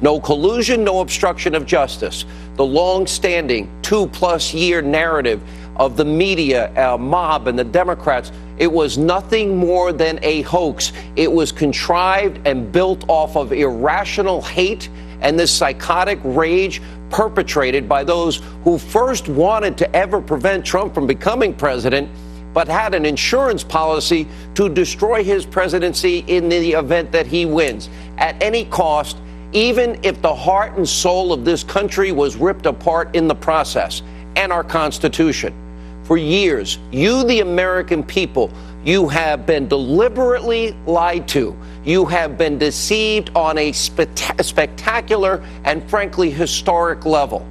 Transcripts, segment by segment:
No collusion, no obstruction of justice. The long-standing 2+ year narrative of the media, mob, and the Democrats, it was nothing more than a hoax. It was contrived and built off of irrational hate and this psychotic rage perpetrated by those who first wanted to ever prevent Trump from becoming president, but had an insurance policy to destroy his presidency in the event that he wins at any cost, even if the heart and soul of this country was ripped apart in the process, and our Constitution. For years, you, the American people, you have been deliberately lied to. You have been deceived on a spectacular and frankly historic level.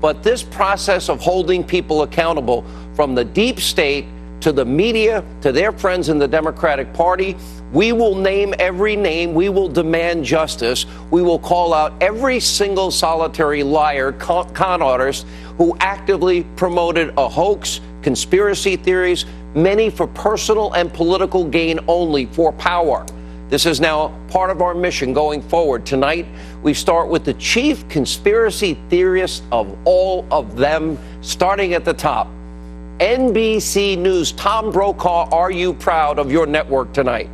But this process of holding people accountable, from the deep state to the media to their friends in the Democratic Party, we will name every name. We will demand justice. We will call out every single solitary liar, con artist who actively promoted a hoax, conspiracy theories, many for personal and political gain only, for power. This is now part of our mission going forward. Tonight, we start with the chief conspiracy theorist of all of them, starting at the top. NBC News. Tom Brokaw, are you proud of your network tonight?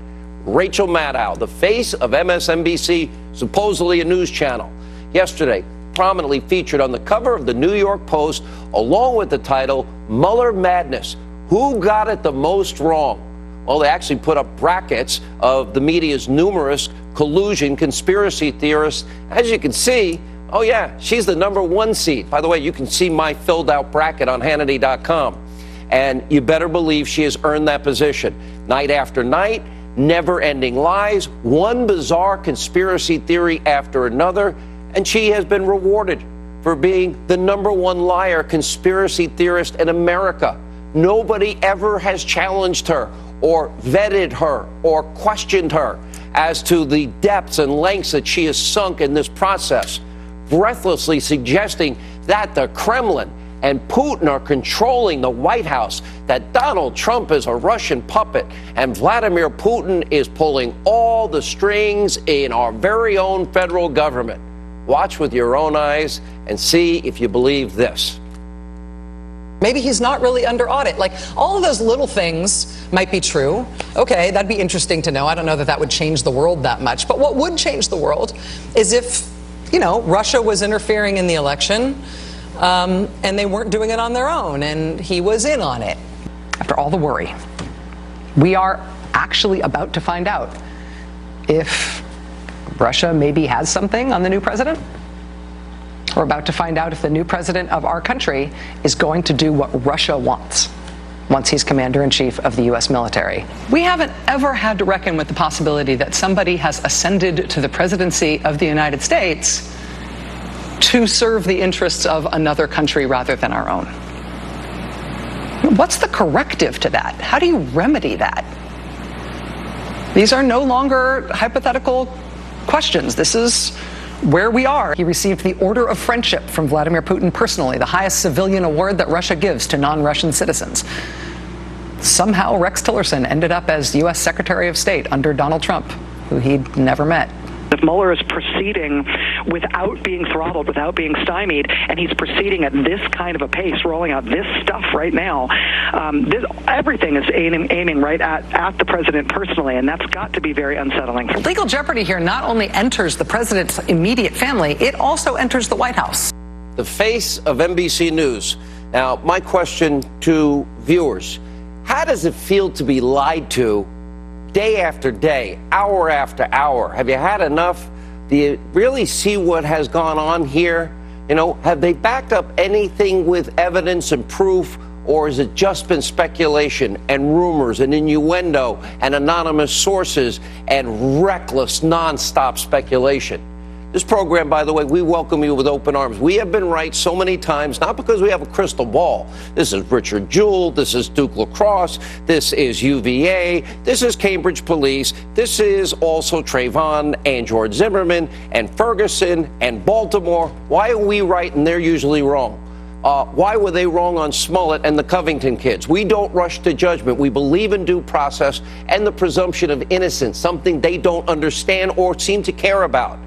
Rachel Maddow, the face of MSNBC, supposedly a news channel, yesterday prominently featured on the cover of the New York Post, along with the title, Mueller Madness. Who got it the most wrong? Well, they actually put up brackets of the media's numerous collusion conspiracy theorists. As you can see, oh yeah, she's the #1 seed. By the way, you can see my filled out bracket on Hannity.com. And you better believe she has earned that position. Night after night, never-ending lies, one bizarre conspiracy theory after another, and she has been rewarded for being the #1 liar conspiracy theorist in America. Nobody ever has challenged her or vetted her or questioned her as to the depths and lengths that she has sunk in this process, breathlessly suggesting that the Kremlin and Putin are controlling the White House, that Donald Trump is a Russian puppet, and Vladimir Putin is pulling all the strings in our very own federal government. Watch with your own eyes and see if you believe this. Maybe he's not really under audit. Like, all of those little things might be true. Okay, that'd be interesting to know. I don't know that that would change the world that much. But what would change the world is if, you know, Russia was interfering in the election, and they weren't doing it on their own, and he was in on it. After all the worry, we are actually about to find out if Russia maybe has something on the new president. We're about to find out if the new president of our country is going to do what Russia wants once he's commander-in-chief of the U.S. military. We haven't ever had to reckon with the possibility that somebody has ascended to the presidency of the United States to serve the interests of another country rather than our own. What's the corrective to that? How do you remedy that? These are no longer hypothetical questions. This is where we are. He received the Order of Friendship from Vladimir Putin personally, the highest civilian award that Russia gives to non-Russian citizens. Somehow Rex Tillerson ended up as U.S. Secretary of State under Donald Trump, who he'd never met. If Mueller is proceeding without being throttled, without being stymied, and he's proceeding at this kind of a pace, rolling out this stuff right now, everything is aiming right at the president personally, and that's got to be very unsettling. Legal jeopardy here not only enters the president's immediate family, it also enters the White House. The face of NBC News. Now, my question to viewers, how does it feel to be lied to day after day, hour after hour? Have you had enough? Do you really see what has gone on here? You know, have they backed up anything with evidence and proof, or has it just been speculation and rumors and innuendo and anonymous sources and reckless, nonstop speculation? This program, by the way, we welcome you with open arms. We have been right so many times, not because we have a crystal ball. This is Richard Jewell. This is Duke Lacrosse. This is UVA. This is Cambridge Police. This is also Trayvon and George Zimmerman and Ferguson and Baltimore. Why are we right and they're usually wrong? Why were they wrong on Smollett and the Covington kids? We don't rush to judgment. We believe in due process and the presumption of innocence, something they don't understand or seem to care about.